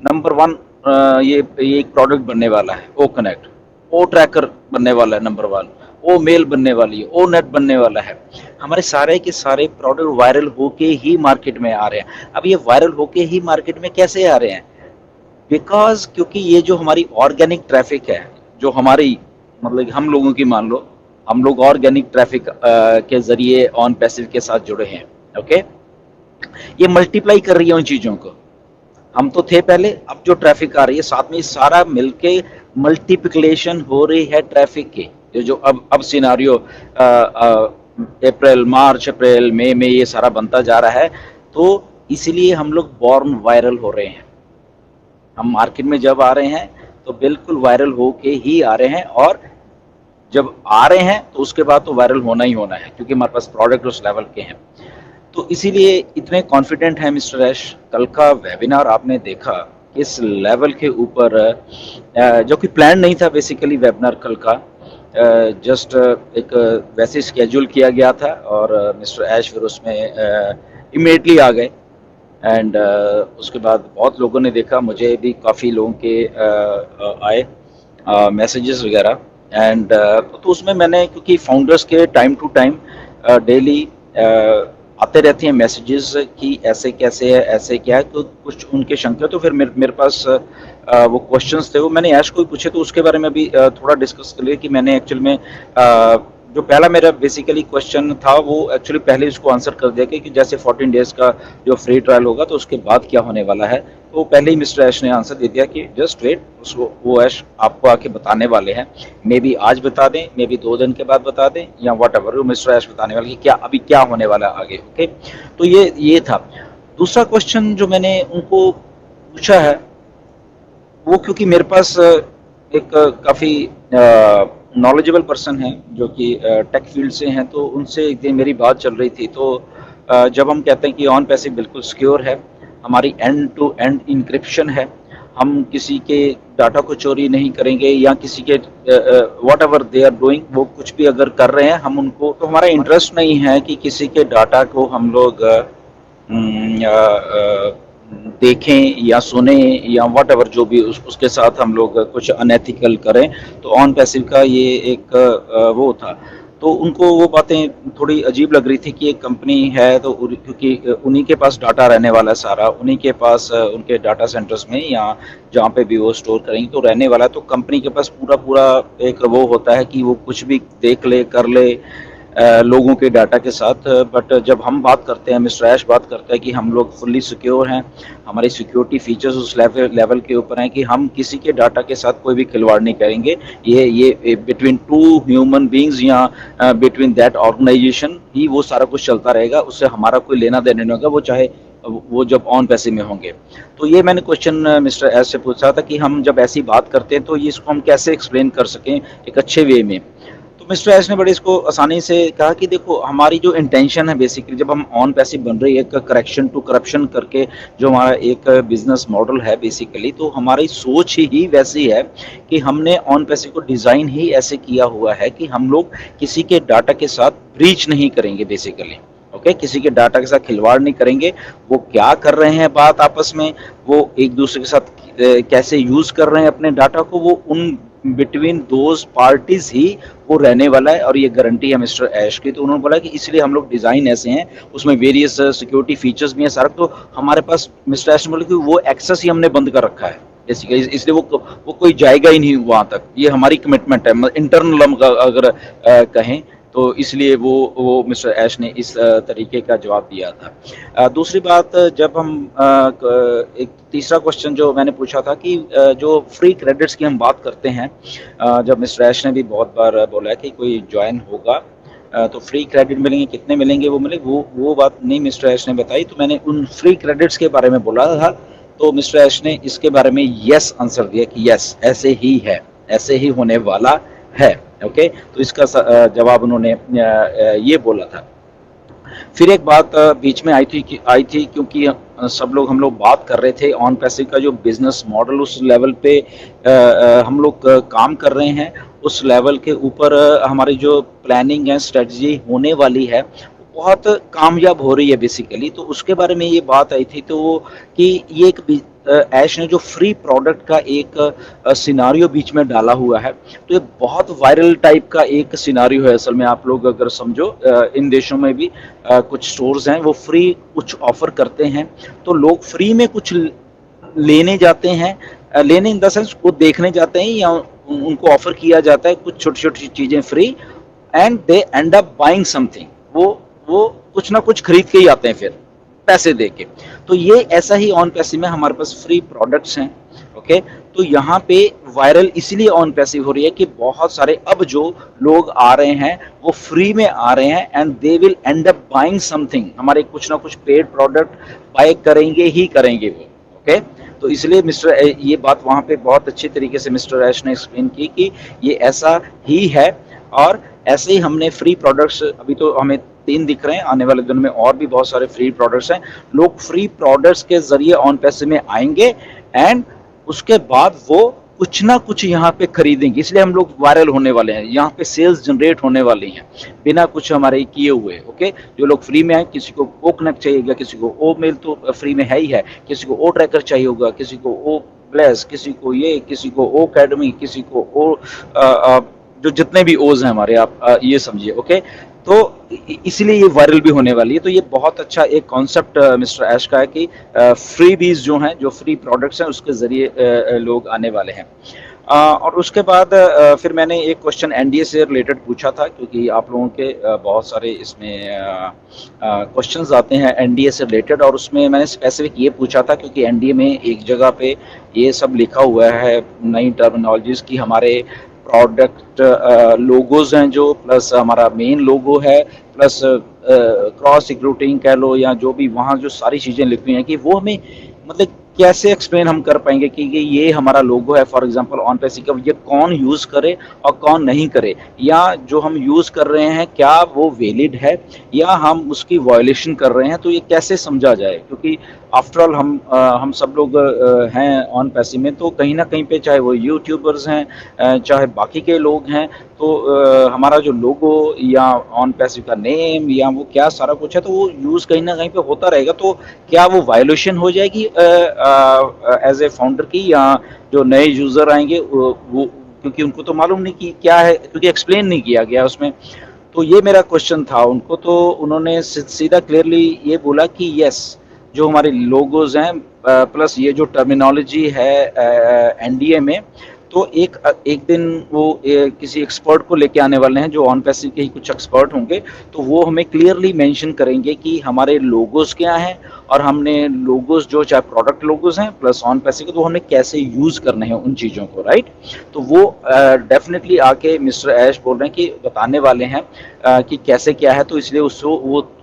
Number one, ये एक product बनने वाला है, ओ कनेक्ट, ओ ट्रैकर बनने वाला है, नंबर वन, ओ मेल बनने वाली है, ओ नेट बनने वाला है। हमारे सारे के सारे प्रोडक्ट वायरल होके ही मार्केट में आ रहे हैं। अब ये वायरल होके ही मार्केट में कैसे आ रहे हैं? बिकॉज क्योंकि ये जो हमारी ऑर्गेनिक ट्रैफिक है, जो हमारी मतलब हम लोगों की मान लो, हम लोग ऑर्गेनिक ट्रैफिक के जरिए ऑन पैसिव के साथ जुड़े हैं। ओके, ये मल्टीप्लाई कर रही है उन चीजों को। हम तो थे पहले, अब जो ट्रैफिक आ रही है साथ में सारा मिलके मल्टीप्लिकेशन हो रही है ट्रैफिक की। जो अब सिनारियो अप्रैल मार्च अप्रैल मई में ये सारा बनता जा रहा है, तो इसलिए हम लोग बॉर्न वायरल हो रहे हैं। हम मार्केट में जब आ रहे हैं तो बिल्कुल वायरल होके ही आ रहे हैं, और जब आ रहे हैं तो उसके बाद तो वायरल होना ही होना है, क्योंकि हमारे पास प्रोडक्ट उस लेवल के हैं। तो इसीलिए इतने कॉन्फिडेंट है मिस्टर ऐश। कल का वेबिनार आपने देखा, किस लेवल के ऊपर, जो कि प्लान नहीं था बेसिकली वेबिनार कल का, जस्ट एक वैसे स्केड्यूल किया गया था, और मिस्टर ऐश फिर उसमें इमीडिएटली आ गए। एंड उसके बाद बहुत लोगों ने देखा, मुझे भी काफ़ी लोगों के आए मैसेजेस वगैरह। एंड तो उसमें मैंने, क्योंकि फाउंडर्स के टाइम टू टाइम डेली आते रहते हैं मैसेजेस कि ऐसे कैसे है, ऐसे क्या है, तो कुछ उनके शंका, तो फिर मेरे पास वो क्वेश्चंस थे, वो मैंने ऐश को ही पूछे, तो उसके बारे में भी थोड़ा डिस्कस कर लिया कि मैंने एक्चुअल में जो पहला मेरा बेसिकली क्वेश्चन था वो एक्चुअली पहले इसको आंसर कर दिया कि जैसे 14 डेज का जो फ्री ट्रायल होगा तो उसके बाद क्या होने वाला है। तो पहले ही मिस्टर ऐश ने आंसर दे दिया कि जस्ट वेट, उसको वो ऐश आपको आके बताने वाले हैं। मे बी आज बता दें, मे बी 2 दिन के बाद बता दें, या वट एवर, वो मिस्टर ऐश बताने वाले कि क्या अभी क्या होने वाला है आगे। ओके, तो ये था। दूसरा क्वेश्चन जो मैंने उनको पूछा है, वो क्योंकि मेरे पास एक काफ़ी नॉलेजेबल पर्सन है जो कि टेक फील्ड से हैं, तो उनसे एक दिन मेरी बात चल रही थी। तो जब हम कहते हैं कि ऑन पैसिव बिल्कुल सिक्योर है, हमारी एंड टू एंड इंक्रिप्शन है, हम किसी के डाटा को चोरी नहीं करेंगे, या किसी के whatever they are doing, वो कुछ भी अगर कर रहे हैं हम उनको, तो हमारा इंटरेस्ट नहीं है कि किसी के डाटा को हम लोग देखें या सुने, या वट एवर जो भी उसके साथ हम लोग कुछ अनएथिकल करें। तो ऑन पैसिव का ये एक वो था। तो उनको वो बातें थोड़ी अजीब लग रही थी कि एक कंपनी है, तो क्योंकि उन्हीं के पास डाटा रहने वाला है सारा, उन्हीं के पास उनके डाटा सेंटर्स में या जहाँ पे भी वो स्टोर करेंगे तो रहने वाला है, तो कंपनी के पास पूरा पूरा एक वो होता है कि वो कुछ भी देख ले कर ले लोगों के डाटा के साथ। बट जब हम बात करते हैं, मिस्टर ऐश बात करता है कि हम लोग फुल्ली सिक्योर हैं, हमारी सिक्योरिटी फीचर्स उस लेवल के ऊपर हैं कि हम किसी के डाटा के साथ कोई भी खिलवाड़ नहीं करेंगे। ये बिटवीन टू ह्यूमन बींग्स या बिटवीन दैट ऑर्गेनाइजेशन ही वो सारा कुछ चलता रहेगा, उससे हमारा कोई लेना देना नहीं होगा, वो चाहे वो जब ऑन पैसे में होंगे। तो ये मैंने क्वेश्चन मिस्टर एस से पूछा था कि हम जब ऐसी बात करते हैं तो ये इसको हम कैसे एक्सप्लेन कर सकें एक अच्छे वे में। तो मिस्टर एस ने बड़े इसको आसानी से कहा कि देखो, हमारी जो इंटेंशन है बेसिकली, जब हम ऑन पैसिव बन रही है एक करेक्शन टू करप्शन करके, जो हमारा एक बिजनेस मॉडल है बेसिकली, तो हमारी सोच ही वैसी है कि हमने ऑन पैसिव को डिज़ाइन ही ऐसे किया हुआ है कि हम लोग किसी के डाटा के साथ ब्रीच नहीं करेंगे बेसिकली। ओके, किसी के डाटा के साथ खिलवाड़ नहीं करेंगे। वो क्या कर रहे हैं बात आपस में, वो एक दूसरे के साथ कैसे यूज कर रहे हैं अपने डाटा को, वो उन बिटवीन दोज पार्टीज ही वो रहने वाला है, और ये गारंटी है मिस्टर ऐश की। तो उन्होंने बोला कि इसलिए हम लोग डिजाइन ऐसे हैं, उसमें वेरियस सिक्योरिटी फीचर्स भी हैं सारा। तो हमारे पास मिस्टर ऐश ने बोला कि वो एक्सेस ही हमने बंद कर रखा है बेसिकली, इसलिए वो कोई जाएगा ही नहीं वहां तक। ये हमारी कमिटमेंट है, इंटरनल हम अगर कहें तो, इसलिए वो मिस्टर ऐश ने इस तरीके का जवाब दिया था। दूसरी बात, जब हम एक तीसरा क्वेश्चन जो मैंने पूछा था कि जो फ्री क्रेडिट्स की हम बात करते हैं, जब मिस्टर ऐश ने भी बहुत बार बोला है कि कोई ज्वाइन होगा तो फ्री क्रेडिट मिलेंगे, कितने मिलेंगे, वो मिलेंगे, वो बात नहीं मिस्टर ऐश ने बताई। तो मैंने उन फ्री क्रेडिट्स के बारे में बोला था, तो मिस्टर ऐश ने इसके बारे में यस आंसर दिया कि यस ऐसे ही है, ऐसे ही होने वाला है। ओके, तो इसका जवाब उन्होंने ये बोला था। फिर एक बात बीच में आई थी क्योंकि सब लोग हम लोग बात कर रहे थे ऑन पैसिव का जो बिजनेस मॉडल, उस लेवल पे हम लोग काम कर रहे हैं, उस लेवल के ऊपर हमारी जो प्लानिंग है, स्ट्रेटजी होने वाली है, बहुत कामयाब हो रही है बेसिकली। तो उसके बारे में ये बात आई थी, तो कि ये एक ऐश ने जो फ्री प्रोडक्ट का एक सिनारियो बीच में डाला हुआ है, तो ये बहुत वायरल टाइप का एक सिनारियो है असल में। आप लोग अगर समझो, इन देशों में भी कुछ स्टोर्स हैं वो फ्री कुछ ऑफर करते हैं, तो लोग फ्री में कुछ लेने जाते हैं, लेने इन द सेंस वो देखने जाते हैं, या उनको ऑफर किया जाता है कुछ छोटी छोटी चीजें free, and they and up buying something. वो कुछ ना कुछ खरीद के ही आते हैं फिर पैसे दे के। तो ये ऐसा ही ऑन पैसिव में हमारे पास फ्री प्रोडक्ट्स हैं। ओके, तो यहाँ पे वायरल इसलिए ऑन पैसिव हो रही है कि बहुत सारे अब जो लोग आ रहे हैं वो फ्री में आ रहे हैं, and they will and up buying something, हमारे कुछ ना कुछ पेड प्रोडक्ट बाय करेंगे ही करेंगे वो। ओके, तो इसलिए ये बात वहाँ पे बहुत अच्छी तरीके से मिस्टर ऐश ने एक्सप्लेन की कि ये ऐसा ही है। और ऐसे ही हमने फ्री प्रोडक्ट्स, अभी तो हमें 3 दिख रहे हैं, आने वाले दिनों में और भी बहुत सारे फ्री प्रोडक्ट्स हैं। लोग फ्री प्रोडक्ट्स के जरिए ऑन पैसे में आएंगे, एंड उसके बाद वो कुछ ना कुछ यहाँ पे खरीदेंगे, इसलिए हम लोग वायरल होने वाले हैं, यहाँ पे सेल्स जनरेट होने वाली हैं बिना कुछ हमारे किए हुए। ओके, जो लोग फ्री में आए, किसी को ओ कनेक्ट चाहिएगा, किसी को ओ मेल तो फ्री में है ही है, किसी को ओ ट्रैकर चाहिए होगा, किसी को ओ ब्लेस, किसी को ये, किसी को ओ अकेडमी, किसी को ओ जो जितने भी ओज हैं हमारे, आप ये समझिए। ओके, तो इसलिए ये वायरल भी होने वाली है। तो ये बहुत अच्छा एक कॉन्सेप्ट मिस्टर ऐश का है कि फ्री बीज जो हैं, जो फ्री प्रोडक्ट्स हैं, उसके जरिए लोग आने वाले हैं। और उसके बाद फिर मैंने एक क्वेश्चन एनडीए से रिलेटेड पूछा था, क्योंकि आप लोगों के बहुत सारे इसमें क्वेश्चंस आते हैं एनडीए से रिलेटेड, और उसमें मैंने स्पेसिफिक ये पूछा था क्योंकि एनडीए में एक जगह पे ये सब लिखा हुआ है, नई टर्मिनोलॉजीज की, हमारे प्रोडक्ट लोगोज हैं जो, प्लस हमारा मेन लोगो है, प्लस क्रॉस रिक्रूटिंग कह लो, या जो भी वहाँ जो सारी चीज़ें लिखी हैं, कि वो हमें मतलब कैसे एक्सप्लेन हम कर पाएंगे कि ये हमारा लोगो है, फॉर एग्जांपल ऑन पैसे का, ये कौन यूज़ करे और कौन नहीं करे, या जो हम यूज़ कर रहे हैं क्या वो वैलिड है या हम उसकी वायलेशन कर रहे हैं, तो ये कैसे समझा जाए। क्योंकि आफ्टर ऑल हम सब लोग हैं ऑन पैसे में, तो कहीं ना कहीं पे चाहे वो यूट्यूबर्स हैं, चाहे बाकी के लोग हैं, तो हमारा जो लोगो या ऑन पैसे का नेम या वो क्या सारा कुछ है, तो वो यूज़ कहीं ना कहीं पे होता रहेगा, तो क्या वो वायलेशन हो जाएगी एज ए फाउंडर की, या जो नए यूज़र आएंगे वो, क्योंकि उनको तो मालूम नहीं कि क्या है, क्योंकि एक्सप्लेन नहीं किया गया उसमें। तो ये मेरा क्वेश्चन था उनको, तो उन्होंने सीधा क्लियरली ये बोला कि यस, जो हमारे लोगोज हैं प्लस ये जो टर्मिनोलॉजी है एनडीए में, तो एक दिन वो किसी एक्सपर्ट को लेके आने वाले हैं जो ऑन पैसिव के ही कुछ एक्सपर्ट होंगे, तो वो हमें क्लियरली मेंशन करेंगे कि हमारे लोगोस क्या हैं, और हमने लोगोस जो चाहे प्रोडक्ट लोगोस हैं प्लस ऑन पैसिव के, तो हमें कैसे यूज़ करने हैं उन चीज़ों को, राइट। तो वो डेफिनेटली आके मिस्टर ऐश बोल रहे हैं कि बताने वाले हैं कि कैसे क्या है, तो इसलिए उसको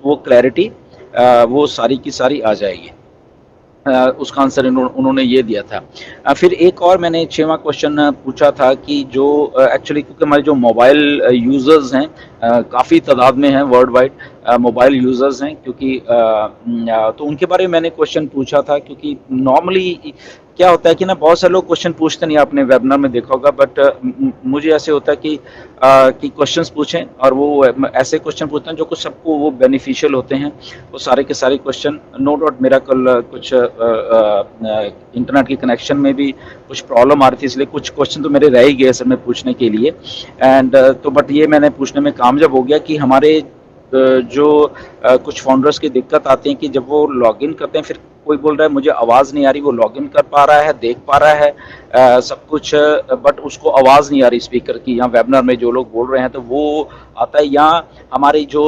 वो क्लैरिटी वो सारी की सारी आ जाएगी। उसका आंसर उन्होंने ये दिया था। फिर एक और मैंने 6वां क्वेश्चन पूछा था कि जो एक्चुअली, क्योंकि हमारे जो मोबाइल यूज़र्स हैं काफ़ी तादाद में हैं, वर्ल्ड वाइड मोबाइल यूज़र्स हैं, क्योंकि तो उनके बारे में मैंने क्वेश्चन पूछा था, क्योंकि नॉर्मली क्या होता है कि ना, बहुत सारे लोग क्वेश्चन पूछते नहीं, आपने वेबिनार में देखा होगा, बट मुझे ऐसे होता है कि क्वेश्चंस पूछें, और वो ऐसे क्वेश्चन पूछते हैं जो कुछ सबको वो बेनिफिशियल होते हैं, वो सारे के सारे क्वेश्चन। नो डाउट मेरा कल कुछ इंटरनेट की कनेक्शन में भी कुछ प्रॉब्लम आ रही थी, इसलिए कुछ क्वेश्चन तो मेरे रह ही गए असल में पूछने के लिए, एंड तो बट ये मैंने पूछने में कामयाब हो गया कि हमारे जो कुछ फाउंडर्स की दिक्कत आती है कि जब वो लॉगिन करते हैं, फिर कोई बोल रहा है मुझे आवाज़ नहीं आ रही, वो लॉगिन कर पा रहा है, देख पा रहा है सब कुछ, बट उसको आवाज़ नहीं आ रही स्पीकर की, या वेबिनार में जो लोग बोल रहे हैं तो वो आता है, या हमारी जो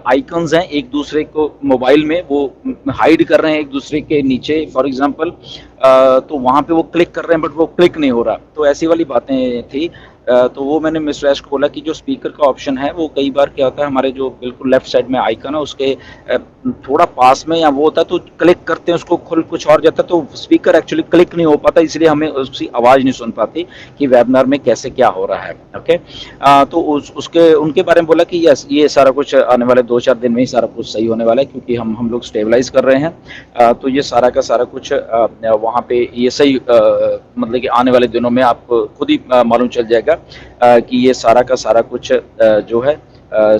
आइकन्स हैं एक दूसरे को मोबाइल में वो हाइड कर रहे हैं एक दूसरे के नीचे, फॉर एग्जांपल, तो वहाँ पे वो क्लिक कर रहे हैं बट वो क्लिक नहीं हो रहा, तो ऐसी वाली बातें थी। तो वो मैंने मिस्टर ऐश को बोला कि जो स्पीकर का ऑप्शन है, वो कई बार क्या होता है, हमारे जो बिल्कुल लेफ्ट साइड में आइकन है उसके थोड़ा पास में या वो होता है, तो क्लिक करते हैं उसको खुल कुछ और जाता है, तो स्पीकर एक्चुअली क्लिक नहीं हो पाता, इसलिए हमें उसकी आवाज़ नहीं सुन पाती कि वेबिनार में कैसे क्या हो रहा है। ओके, तो उसके उनके बारे में बोला कि यस, ये सारा कुछ आने वाले 2-4 दिन में ही सारा कुछ सही होने वाला है, क्योंकि हम लोग स्टेबलाइज कर रहे हैं, तो ये सारा का सारा कुछ वहाँ पे ये सही, मतलब कि आने वाले दिनों में आप खुद ही मालूम चल जाएगा कि ये सारा का सारा कुछ जो है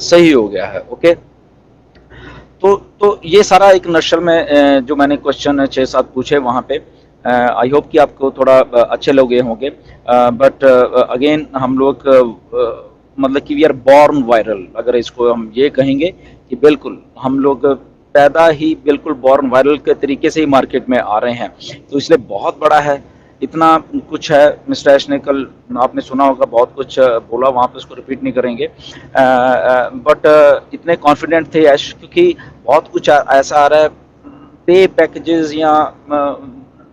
सही हो गया है। ओके, तो ये सारा एक नशल में जो मैंने क्वेश्चन 6-7 पूछे वहाँ पे, आई होप कि आपको थोड़ा अच्छे लगे होंगे, बट अगेन हम लोग मतलब कि वी आर बॉर्न वायरल, अगर इसको हम ये कहेंगे कि बिल्कुल हम लोग पैदा ही बिल्कुल बॉर्न वायरल के तरीके से ही मार्केट में आ रहे हैं, तो इसलिए बहुत बड़ा है, इतना कुछ है। मिस्टर ऐश ने कल, आपने सुना होगा, बहुत कुछ बोला वहाँ पे, उसको रिपीट नहीं करेंगे, बट इतने कॉन्फिडेंट थे ऐश, क्योंकि बहुत कुछ ऐसा आ रहा है, पे पैकेजेस या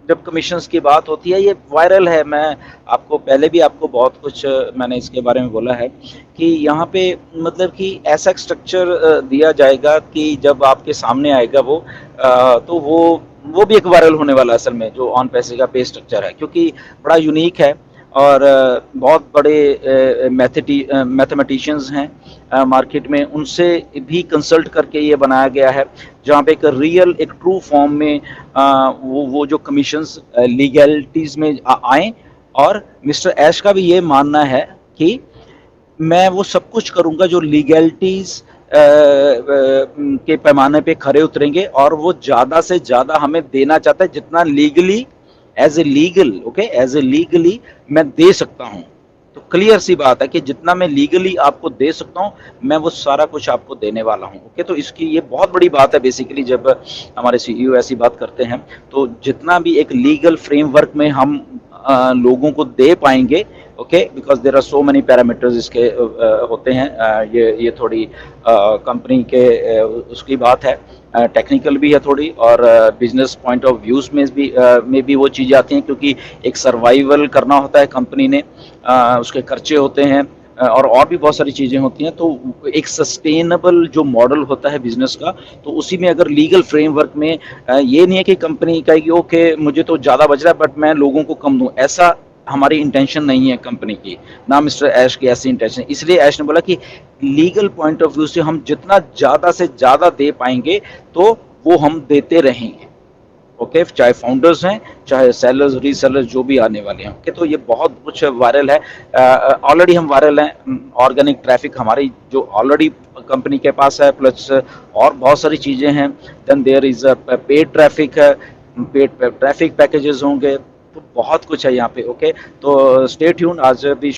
जब कमीशंस की बात होती है, ये वायरल है। मैं आपको पहले भी आपको बहुत कुछ मैंने इसके बारे में बोला है कि यहाँ पे मतलब कि ऐसा स्ट्रक्चर दिया जाएगा कि जब आपके सामने आएगा वो, तो वो भी एक वायरल होने वाला है असल में, जो ऑन पैसे का पे स्ट्रक्चर है, क्योंकि बड़ा यूनिक है। और बहुत बड़े मैथमेटिशियंस हैं मार्केट में, उनसे भी कंसल्ट करके ये बनाया गया है, जहाँ पे एक रियल एक ट्रू फॉर्म में वो जो कमीशंस लीगैलिटीज में आए। और मिस्टर ऐश का भी ये मानना है कि मैं वो सब कुछ करूंगा जो लीगैलिटीज के पैमाने पे खरे उतरेंगे, और वो ज्यादा से ज्यादा हमें देना चाहता है, जितना legally as a legal, okay, as a legally मैं दे सकता हूँ। तो क्लियर सी बात है कि जितना मैं लीगली आपको दे सकता हूँ, मैं वो सारा कुछ आपको देने वाला हूँ। ओके, तो इसकी ये बहुत बड़ी बात है बेसिकली, जब हमारे सीईओ ऐसी बात करते हैं, तो जितना भी एक लीगल फ्रेमवर्क में हम लोगों को दे पाएंगे, okay, because there are so many parameters इसके होते हैं, ये थोड़ी कंपनी के उसकी बात है, टेक्निकल भी है थोड़ी, और बिजनेस पॉइंट ऑफ व्यूज में भी वो चीज़ें आती हैं, क्योंकि एक सर्वाइवल करना होता है कंपनी ने, उसके खर्चे होते हैं, और भी बहुत सारी चीज़ें होती हैं। तो एक सस्टेनेबल जो मॉडल होता है बिजनेस का, तो उसी में अगर लीगल फ्रेमवर्क में ये नहीं है कि कंपनी कहेगी ओके मुझे तो ज़्यादा बच रहा है बट मैं लोगों को कम दूं, ऐसा हमारी इंटेंशन नहीं है कंपनी की, ना मिस्टर ऐश की ऐसी इंटेंशन। इसलिए ऐश ने बोला कि लीगल पॉइंट ऑफ व्यू से हम जितना ज़्यादा से ज़्यादा दे पाएंगे, तो वो हम देते रहेंगे। ओके, चाहे फाउंडर्स हैं, चाहे सेलर्स, रीसेलर्स, जो भी आने वाले हैं। ओके, तो ये बहुत कुछ वायरल है, ऑलरेडी हम वायरल हैं। ऑर्गेनिक ट्रैफिक हमारी जो ऑलरेडी कंपनी के पास है, प्लस और बहुत सारी चीज़ें हैं। Then there is paid traffic है, पेड ट्रैफिक पैकेजेस होंगे, तो बहुत कुछ है यहाँ पे। ओके, तो स्टे ट्यून, आज भी